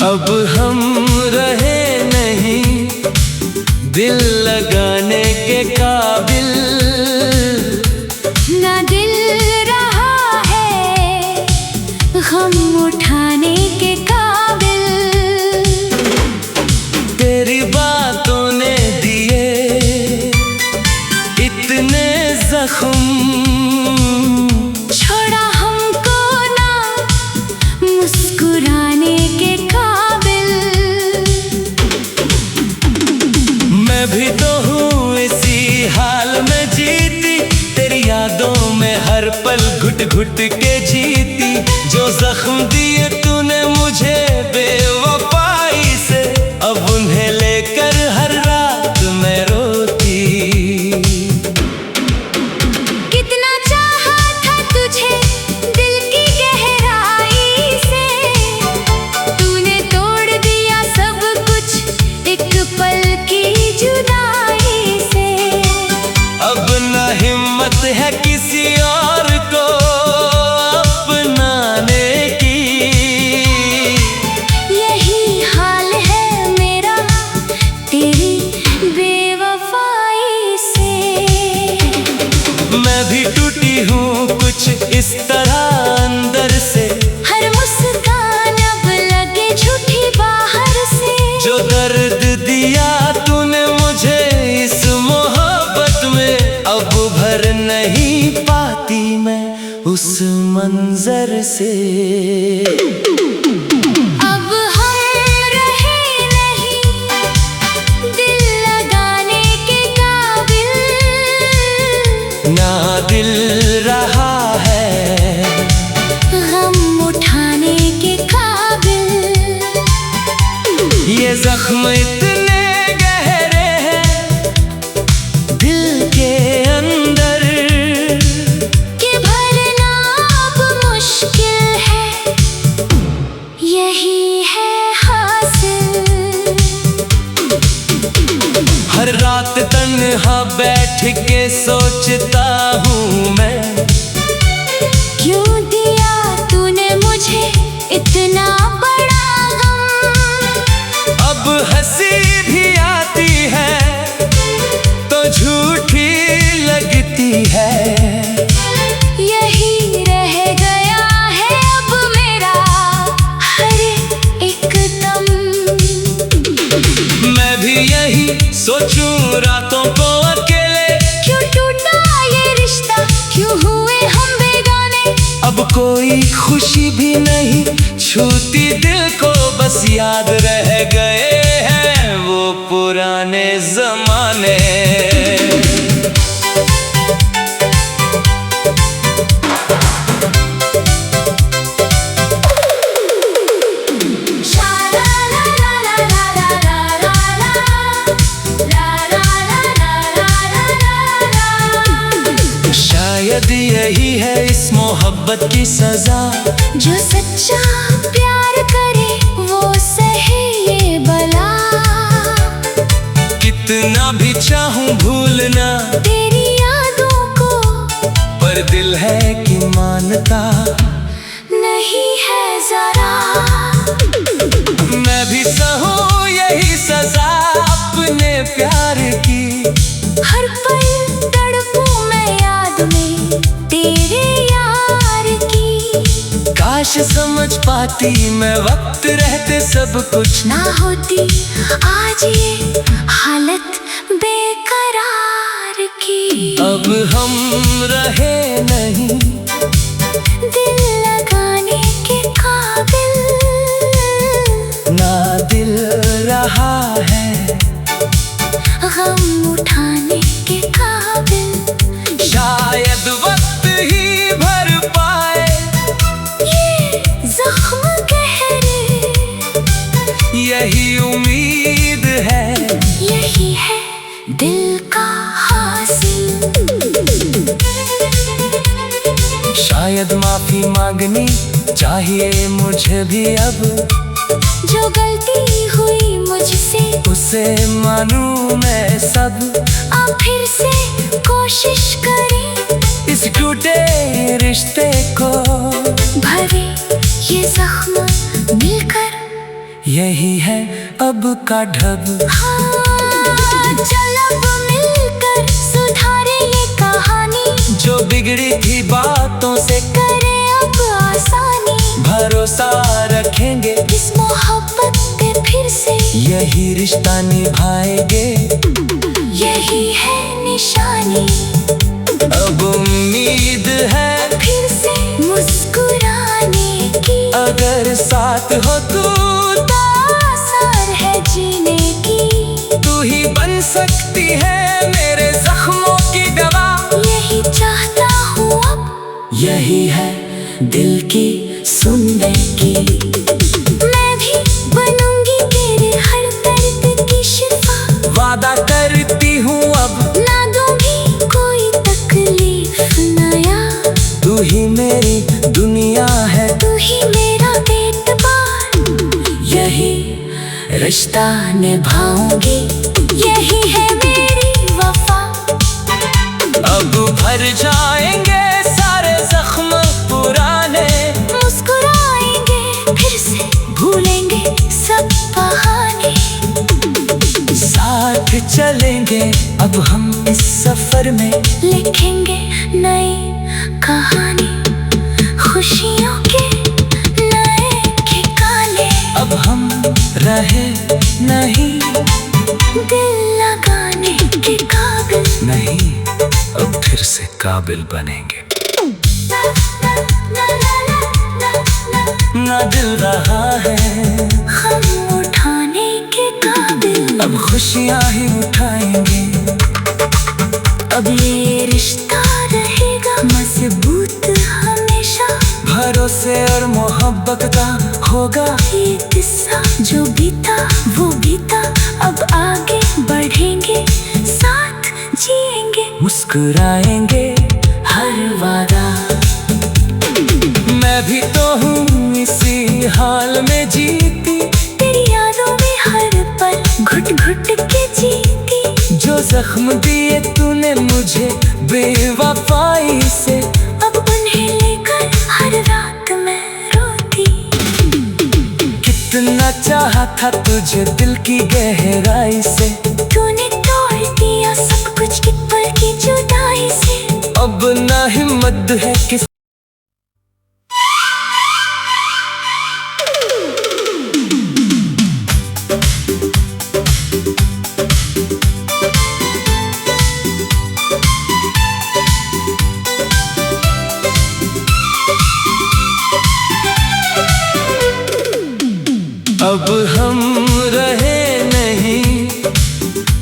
अब हम रहे नहीं दिल लगाने के काबिल, ना दिल रहा है गम उठाने के काबिल। तेरी बातों ने दिए इतने जख्म, छोड़ा हमको ना मुस्कुराने के काबिल। मैं भी तो हूँ इसी हाल में जीती, तेरी यादों में हर पल घुट घुट के जीती। जो जख्म दिए तूने मुझे बेवफाई से, अब उन्हें लेकर हर रात मैं रोती। कितना चाहा था तुझे दिल की गहराई से, तूने तोड़ दिया सब कुछ एक पल की जुदाई से। अब न हिम्मत है किसी और को अपनाने की, यही हाल है मेरा तेरी बेवफाई से। मैं भी टूटी हूँ कुछ इस तरह अंदर से, हर मुस्कान अब लगे झूठी बाहर से। जो दर्द दिया तूने मुझे इस मोहब्बत में, अब भर नहीं पाती मैं उस मंजर से। अब हम रहे नहीं दिल लगाने के काबिल, ना दिल रहा है गम उठाने के काबिल। ये जख्म इतने गहरे हैं दिल के अंदर, कि भरना अब मुश्किल है, यही है हासिल। हर रात तन्हा बैठ के सोचता हूँ मैं, क्यों दिया तूने मुझे इतना बड़ा गम। अब हंसी भी आती है तो झूठी लगती है। यही रह गया है अब मेरा हर एक दम। मैं भी यही सोचूं रातों को अकेले, क्यों टूटा ये रिश्ता, क्यों हुए हम बेगाने। अब कोई खुशी भी नहीं छूती दिल को, बस याद रह गए हैं वो पुराने जमाने। शायद यही है इस मोहब्बत की सजा, जो सच्चा प्यार करे वो सहे ये बला। कितना भी चाहूं भूलना तेरी यादों को, पर दिल है कि मानता नहीं है जरा। मैं भी सहूं यही सजा अपने प्यार की, हर पल तड़पूं मैं याद में तेरे यार की। काश समझ पाती मैं वक्त रहते सब कुछ, ना होती आज ये हालत बेकरार की। अब हम रहे नहीं दिल लगाने के काबिल, ना दिल रहा है गम उठाने के काबिल। शायद वक्त ही भर पाए ये जख्म गहरे, यही उम्मीद है, यही है दिल का हासिल। शायद माफी मांगनी चाहिए मुझे भी अब, जो गलती हुई मुझसे उसे मानूं मैं सब। अब फिर से कोशिश करें इस टूटे रिश्ते को, भरे ये जख्म मिलकर यही है अब का ढब। हाँ, चल अब मिलकर सुधारे ये कहानी, जो बिगड़ी थी बातों से करे अब आसानी। भरोसा रखेंगे इस मोहब्बत पे फिर से, यही रिश्ता निभाएंगे, यही है निशानी। अब उम्मीद है फिर से मुस्कुराने की, अगर साथ हो तू तो आसान है जीने की। तू ही बन सकती है मेरे जख्मों की दवा। यही चाहता हूँ अब, यही है दिल की सुनने की। मैं भी बनूंगी तेरे हर दर्द की शिफा। वादा करती हूँ अब ना दूंगी कोई तकलीफ नया। तू ही मेरी दुनिया है, तू ही मेरा एतबार। यही रिश्ता निभाऊंगी, यही है मेरी वफा। अब भर जाएंगे सारे जख्म पुराने। मुस्कुराएंगे फिर से, भूलेंगे सब बहाने। साथ चलेंगे अब हम इस सफर में, लिखेंगे नई कहानी, खुशियों के नए ठिकाने। अब हम रहे नहीं, दिल लगाने के काबिल नहीं, अब फिर से काबिल बनेंगे। ना दिल रहा है हम उठाने के काबिल, अब खुशियाँ ही उठाएंगे। अब ये रिश्ता रहेगा मजबूत हमेशा। भरोसे और मोहब्बत का होगा ये किस्सा जो बीता वो बीता, अब आगे बढ़ेंगे साथ जिएंगे। मुस्कुराएंगे हर वादा। मैं भी तो हूँ इसी हाल में जीती, तेरी यादों में हर पल घुट घुट के जीती। जो जख्म दिए तूने मुझे बेवफाई से, अब उन्हें लेकर हर रात मैं रोती। कितना चाहा था तुझे दिल की गहराई से, तूने तोड़ दिया सब कुछ एक पल की जुदाई से। अब ना हिम्मत है किस अब हम रहे नहीं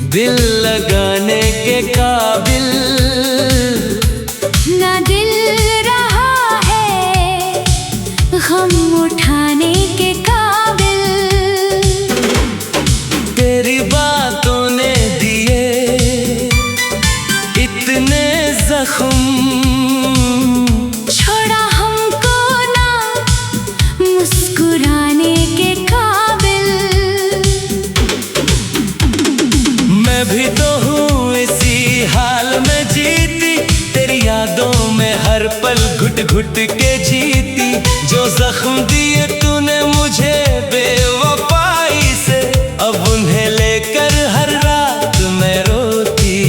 दिल लगाने के काबिल। ना दिल रहा है गम उठाने के काबिल। तेरी बातों ने दिए इतने जख्म, छोड़ा हमको ना मुस्कुराने के काबिल। मैं भी तो हूँ इसी हाल में जीती, तेरी यादों में हर पल घुट घुट के जीती। जो जख्म दिए तूने मुझे बेवफाई से, अब उन्हें लेकर हर रात मैं रोती।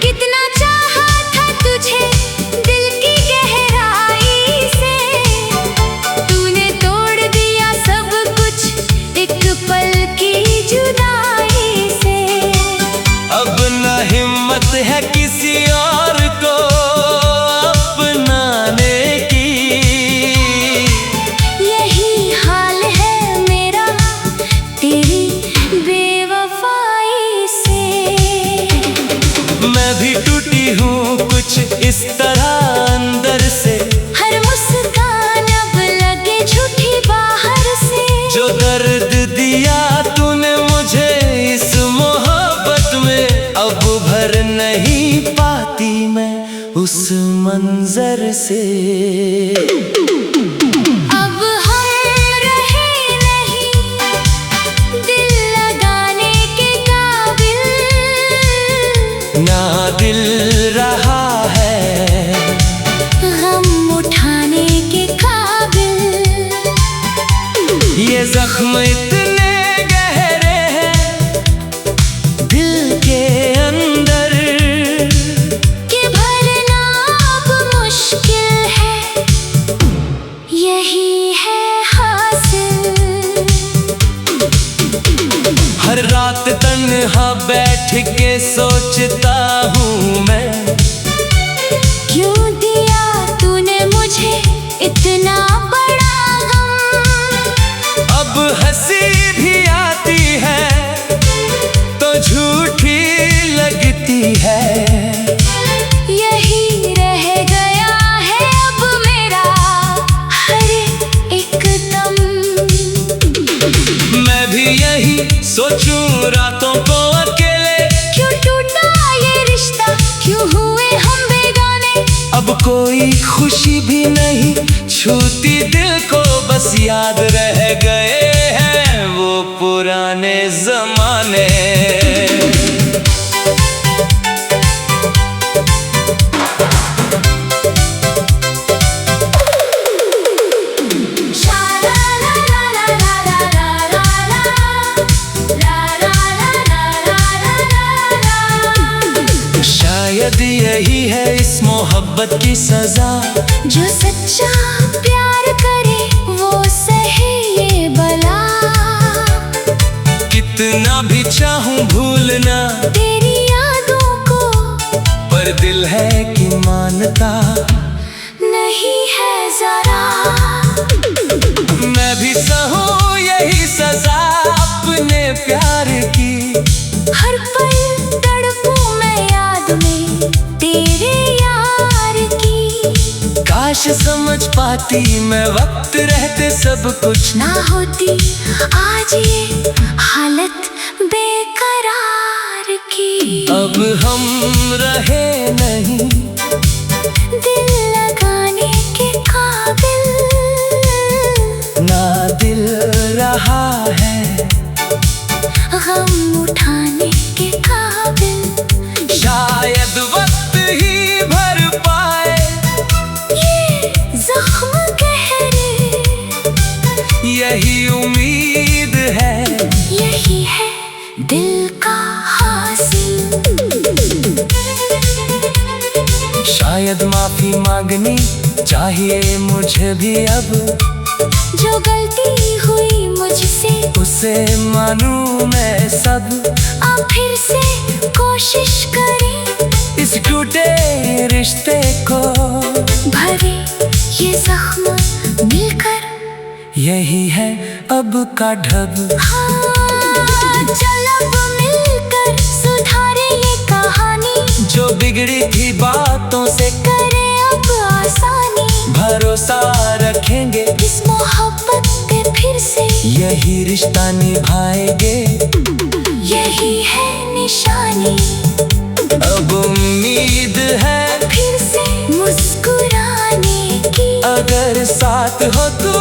कितना चाहा था तुझे दिल की गहराई से, तूने तोड़ दिया सब कुछ एक पल की जुदाई से। अब न हिम्मत है किसी और को अपनाने की। यही हाल है मेरा तेरी बेवफाई से। मैं भी टूटी हूँ कुछ इस तरह अंदर से, हर मुस्कान अब लगे झूठी बाहर से। जो दर्द दिया तूने मुझे इस मोहब्बत में, अब भर नहीं पाती मैं उस मंजर से। अब हम रहे नहीं दिल लगाने के काबिल। ना दिल रहा है गम उठाने के काबिल। इतने गहरे हैं दिल के अंदर कि भरना अब मुश्किल है, यही है हासिल। हर रात तन्हा बैठ के सोचता हूँ मैं, क्यों दिया तूने मुझे इतना बड़ा गम। अब हंसी भी आती है तो झूठी लगती है, यही रह गया है अब मेरा हर एक दम। मैं भी यही सोचूं रातों को अकेले, क्यों टूटा ये रिश्ता, क्यों हुए हम बेगाने। अब कोई खुशी भी नहीं छूती दिल को, बस याद रह गए हैं वो पुराने जमाने। शायद यही है इस मोहब्बत की सजा, जो सच्चा प्यार करे वो सहे ये बला। कितना भी चाहूं भूलना तेरी यादों को, पर दिल है कि मानता नहीं है जरा। मैं भी सहूं यही सजा अपने प्यार की, हर पल तड़पूं मैं याद में तेरे यार की। काश समझ पाती मैं वक्त रहते सब कुछ, ना होती आज ये हालत बेकरार की। अब हम रहे नहीं दिल लगाने के काबिल, ना दिल रहा है गम उठाने के काबिल। शायद वक्त ही भर पाए ये जख्म गहरे, यही उम्मीद है, यही है दिल का हासिल। शायद माफी मांगनी चाहिए मुझे भी अब, जो गलती हुई मुझसे उसे मानूं मैं सब। अब फिर से कोशिश करें इस टूटे रिश्ते को भरे ये जख्म मिलकर। यही है अब का ढब, हाँ, चल अब मिलकर सुधारे ये कहानी, जो बिगड़ी थी बातों से करे अब आसानी। भरोसा रखेंगे इस मोहब्बत पे फिर से, यही रिश्ता निभाएंगे, यही है निशानी। अब उम्मीद है फिर से मुस्कुराने की, अगर साथ हो तू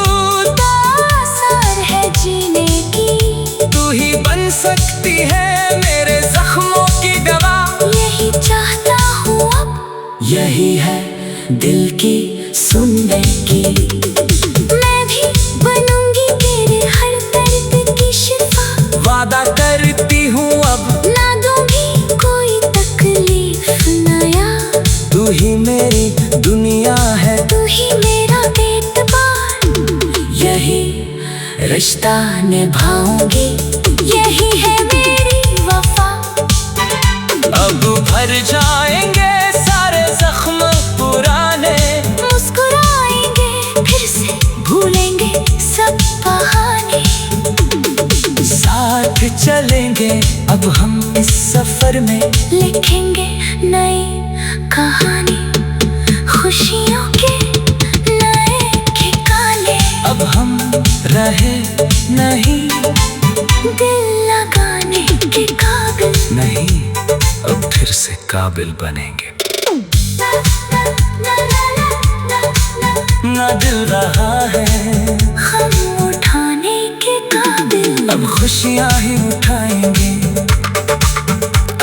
तो आसार है जीने की। तू ही बन सकती है मेरे जख्मों की दवा, यही चाहता हूँ अब, यही है दिल की सुनने की। मैं भी बनूंगी तेरे हर दर्द की शिफा। वादा करती हूँ अब ना दूंगी कोई तकलीफ नया, तू ही मेरी दुनिया है, तू ही मेरा एतबार। यही रिश्ता निभाऊंगी, यही है मेरी वफा। अब भर जाएंगे सारे जख्म पुराने, मुस्कुराएंगे फिर से, भूलेंगे सब बहाने। साथ चलेंगे अब हम इस सफर में, लिखेंगे नई कहानी, खुशियों के नए ठिकाने। अब हम रहे नहीं दिल लगाने के काबिल, नहीं अब फिर से काबिल बनेंगे। ना दिल रहा है हम उठाने के काबिल, अब खुशियाँ ही उठाएंगे।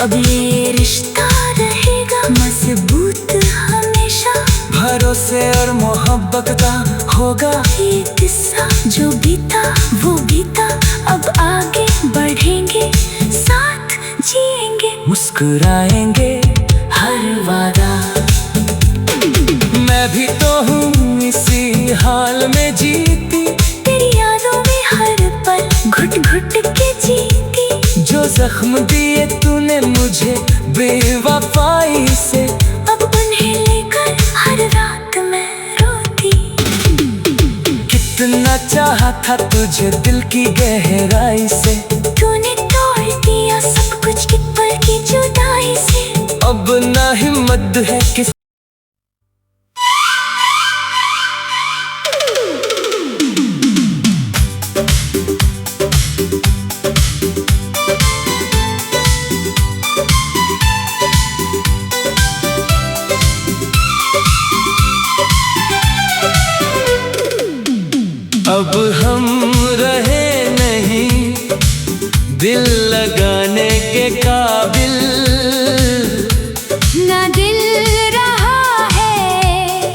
अब ये रिश्ता रहेगा मजबूत हमेशा। भरोसा भरोसे और मोहब्बत का होगा ये किस्सा जो बीता वो बीता, अब आगे बढ़ेंगे साथ जिएंगे, मुस्कुराएंगे हर वादा। मैं भी तो हूँ इसी हाल में जीती, तेरी यादों में हर पल घुट घुट के जीती। जो जख्म दिए तूने मुझे बेवफाई से, अब उन्हें लेकर हर रात मैं रोती। कितना चाहा था तुझे दिल की गहराई से, तूने तोड़ दिया सब कुछ एक पल की जुदाई से। अब ना हिम्मत है किस अब हम रहे नहीं दिल लगाने के काबिल, ना दिल रहा है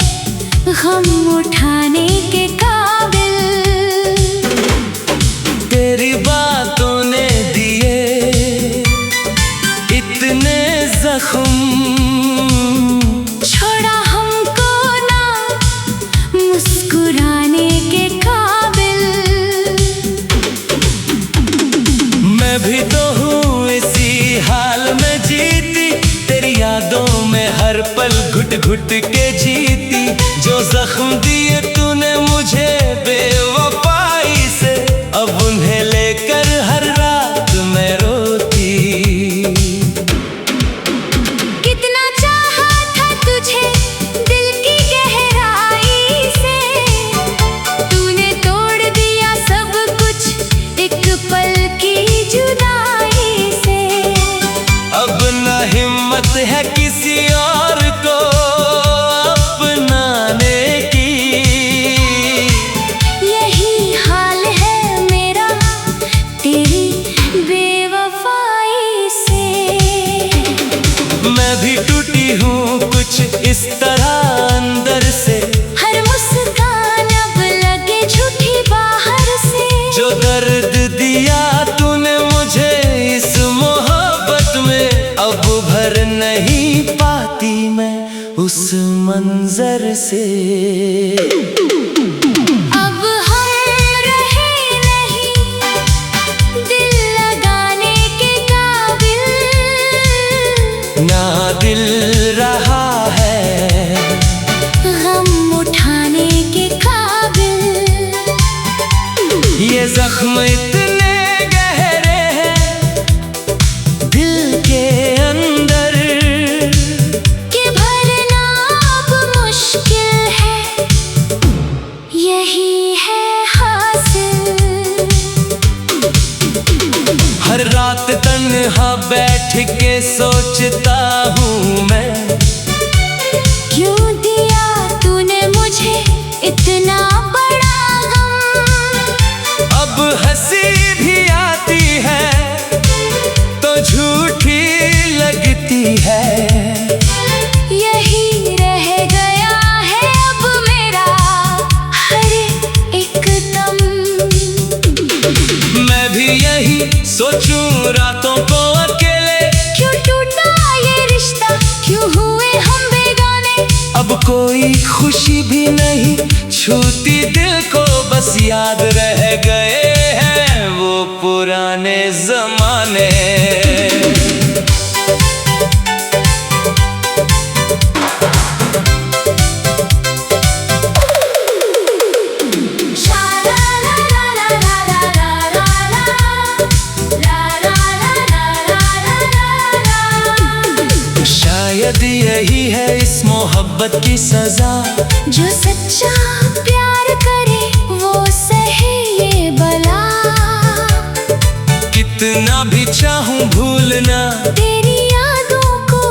गम उठाने के काबिल। तेरी बातों ने दिए इतने जख्म, छोड़ा हमको ना मुस्कुराने के काबिल। मैं भी तो हूँ इसी हाल में जीती, तेरी यादों में हर पल घुट घुट के जीती। जो जख्म दिए तूने मुझे बेवफाई से, अब उन्हें लेकर हर रात मैं रोती। कितना चाहा था तुझे दिल की गहराई से, तूने तोड़ दिया सब कुछ एक पल की जुदाई से। अब ना हिम्मत है किसी और को अपनाने की, यही हाल है मेरा तेरी बेवफाई से। मैं भी टूटी हूँ कुछ इस तरह अंदर से, हर मुस्कान अब लगे झूठी बाहर से। जो दर्द दिया तूने मुझे इस मोहब्बत में, अब भर नहीं पाती मैं उस मंजर से। अब हम रहे नहीं दिल लगाने के काबिल, ना दिल रहा है गम उठाने के काबिल। ये जख्म इतने गहरे हैं दिल के अंदर, कि भरना अब मुश्किल है, यही है हासिल। हर रात तन्हा बैठ के सोचता हूँ मैं, क्यों दिया तूने मुझे इतना बड़ा गम। अब हंसी भी आती है तो झूठी लगती है। यही रह गया है अब मेरा हर एक दम। मैं भी यही सोचूं रातों को अकेले, क्यों टूटा ये रिश्ता, क्यों हुए हम बेगाने। अब कोई खुशी भी नहीं छूती दिल को, बस याद रह गए हैं वो पुराने जमाने। शायद यही है इस मोहब्बत की सजा, जो सच्चा प्यार करे वो सहे ये बला। कितना भी चाहूं भूलना तेरी यादों को,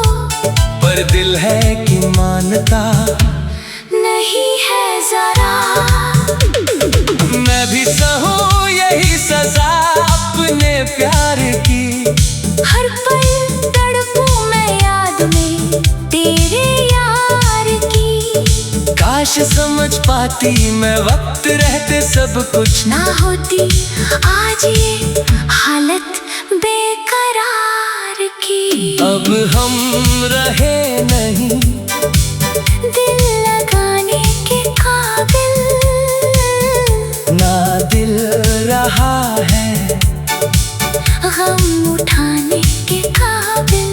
पर दिल है कि मानता नहीं है जरा। मैं भी सहूं यही सजा अपने प्यार की, हर पल तड़पूं मैं याद में तेरे यार की। काश समझ पाती मैं वक्त रहते सब कुछ। ना होती आज ये हालत बेकरार की। अब हम रहे नहीं दिल लगाने के काबिल, ना दिल रहा है गम उठाने के काबिल।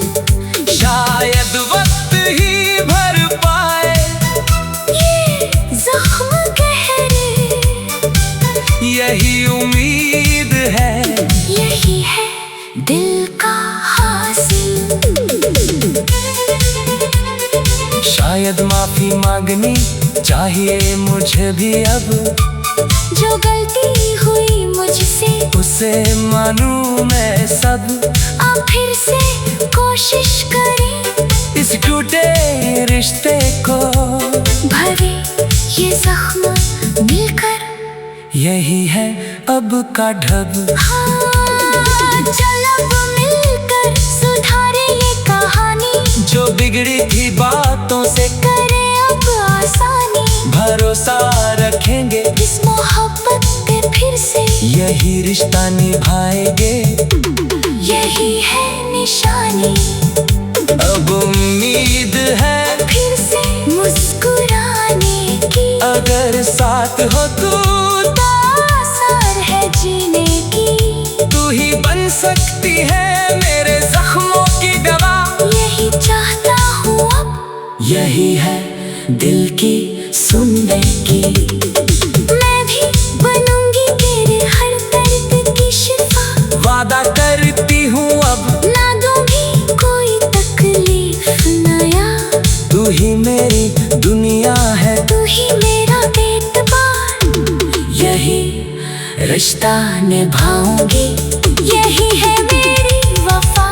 शायद वक्त ही भर पाए ये जख्म गहरे, यही उम्मीद है, यही है दिल का हासिल। शायद माफी मांगनी चाहिए मुझे भी अब, जो गलती हुई मुझसे उसे मानूं मैं सब। अब फिर से कोशिश करें इस टूटे रिश्ते को भरे ये जख्म मिलकर। यही है अब का ढब। हाँ, चल अब मिलकर सुधारे ये कहानी, जो बिगड़ी थी बातों से करे अब आसानी। भरोसा रखेंगे इस मोहब्बत पे फिर से, यही रिश्ता निभाएंगे, यही है निशानी। अब उम्मीद है फिर से मुस्कुराने की, अगर साथ हो तू तो आसार है जीने की। तू ही बन सकती है मेरे जख्मों की दवा। यही चाहता हूँ अब, यही है दिल की सुनने की। मैं भी बनूंगी तेरे हर दर्द की शिफा। वादा करती हूँ अब ना दूंगी कोई तकलीफ नया। तू ही मेरी दुनिया है, तू ही मेरा एतबार। यही रिश्ता निभाऊंगी, यही है मेरी वफा।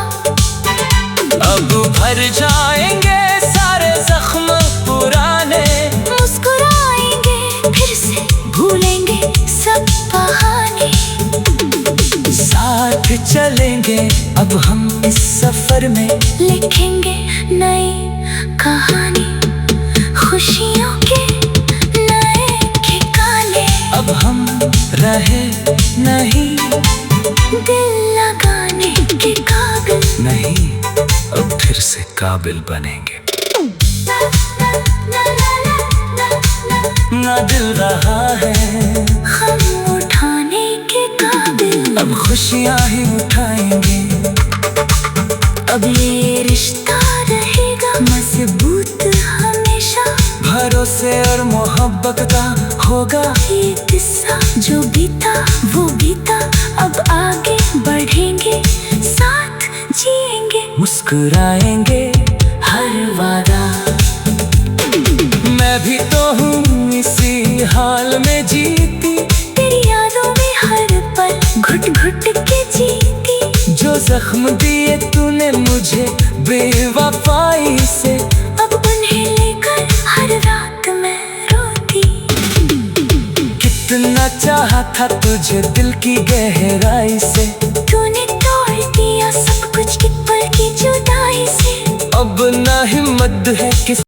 अब भर जाएंगे सारे जख्म पुराने। मुस्कुराएंगे फिर से, भूलेंगे सब बहाने। साथ चलेंगे अब हम इस सफर में, लिखेंगे नई कहानी, खुशियों के नए ठिकाने। अब हम रहे नहीं दिल लगाने के काबिल, नहीं अब फिर से काबिल बनेंगे। ना दिल रहा है हम उठाने के काबिल। अब खुशियाँ ही उठाएंगे, अब ये रिश्ता रहेगा मजबूत हमेशा। भरोसे और मोहब्बत का होगा ये किस्सा जो बीता वो बीता, अब आगे बढ़ेंगे साथ जिएंगे। मुस्कुराएंगे हर वादा। मैं भी तो हूँ इसी हाल में जीती, तेरी यादों में हर पल घुट घुट के जीती। जो जख्म दिए तूने मुझे बेवफाई से, अब उन्हें लेकर हर रात मैं रोती। कितना चाहा था तुझे दिल की गहराई से, तूने तोड़ दिया सब कुछ एक पल की जुदाई से। अब ना हिम्मत है किस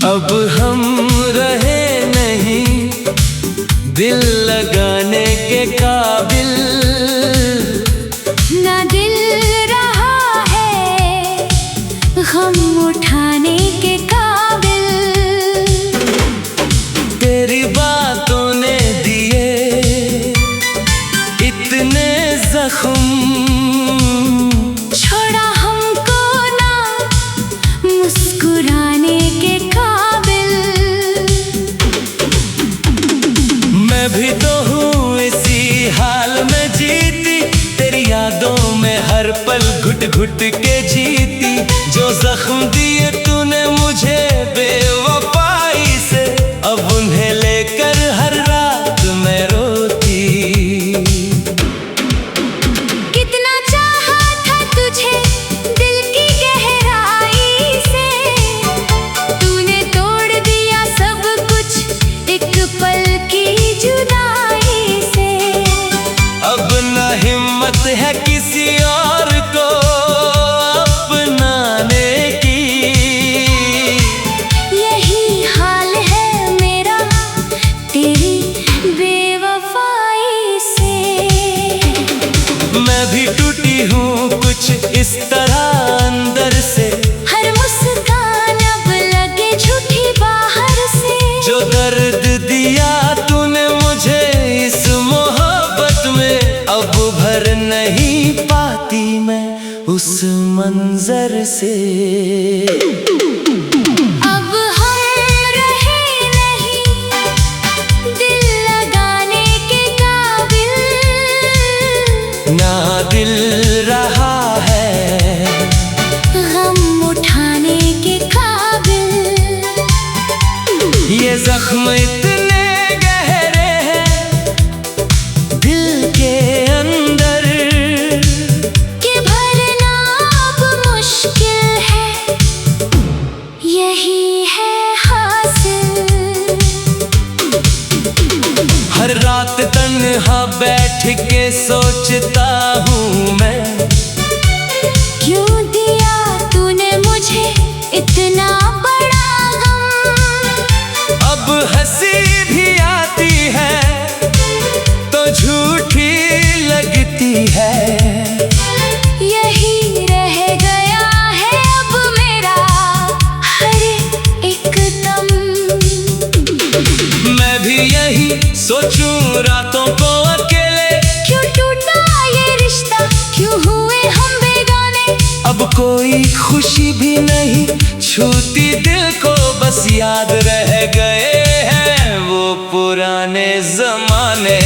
अब हम रहे नहीं दिल लगाने के काबिल। ना दिल रहा है गम उठाने के काबिल। तेरी बातों ने दिए इतने जख्म, छोड़ा हमको ना मुस्कुराने के काबिल। मैं भी तो हूँ इसी हाल में जीती, तेरी यादों में हर पल घुट घुट के जीती। जो जख्म दिए तूने मुझे बेवफाई से, अब उन्हें लेकर हर रात मैं रोती। कितना चाहा था तुझे दिल की गहराई अब हम रहे नहीं दिल लगाने के काबिल, ना दिल रहा है गम उठाने के काबिल। ये जख्म इतने गहरे हैं दिल के अंदर कि भरना अब मुश्किल है, यही है हासिल। हर रात तन्हा बैठ के सोचता हूँ मैं, क्यों दिया तूने मुझे इतना बड़ा गम। अब हंसी भी आती है तो झूठी लगती है। यही रह गया है अब मेरा हर एक दम। मैं भी यही सोचूं रातों को अकेले, क्यों टूटा ये रिश्ता, क्यों हुए हम बेगाने। अब कोई खुशी भी नहीं छूती दिल को, बस याद रह गए हैं वो पुराने जमाने।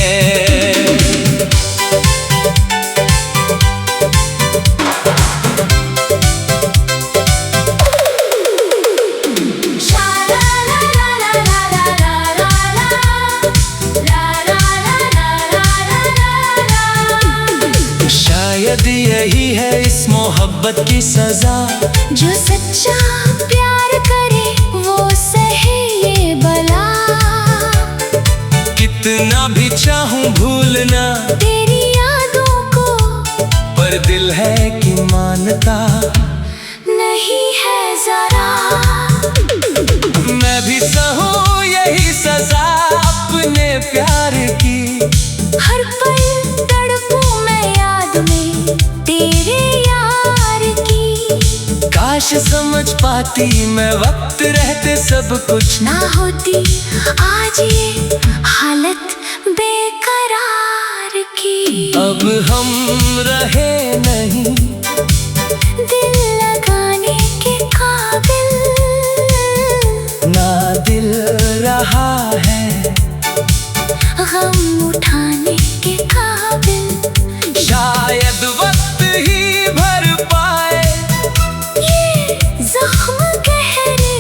शायद यही है इस मोहब्बत की सजा, जो सच्चा प्यार करे वो सहे ये बला। कितना भी चाहूं भूलना तेरी यादों को, पर दिल है कि मानता नहीं है जरा। मैं भी सहूं यही सजा अपने प्यार की, हर पल तड़पूं मैं याद में तेरे यार की। काश समझ पाती मैं वक्त रहते सब कुछ, ना होती आज ये हालत बेकरार की। अब हम रहे नहीं दिल लगाने के काबिल, ना दिल रहा है गम उठाने के काबिल। शायद वक्त ही भर पाए ये जख्म गहरे,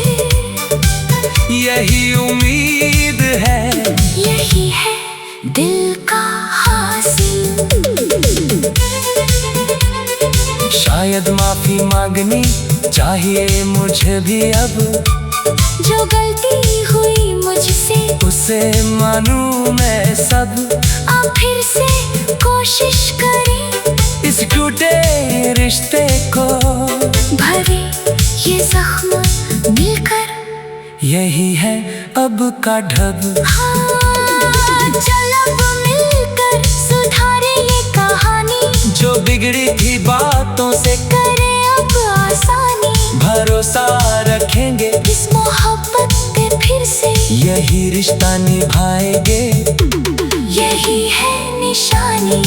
यही उम्मीद है, यही है दिल का हासिल। शायद माफी मांगनी चाहिए मुझे भी अब, जो गलती हुई मुझसे उसे मानूं मैं सब। अब फिर से कोशिश करें इस टूटे रिश्ते को भरे ये जख्म मिलकर। यही है अब का ढब। हाँ, चल अब मिलकर सुधारे ये कहानी, जो बिगड़ी थी बातों से करे अब आसानी। भरोसा रखेंगे इस मोहब्बत पे फिर से, यही रिश्ता निभाएंगे। यही है निशानी।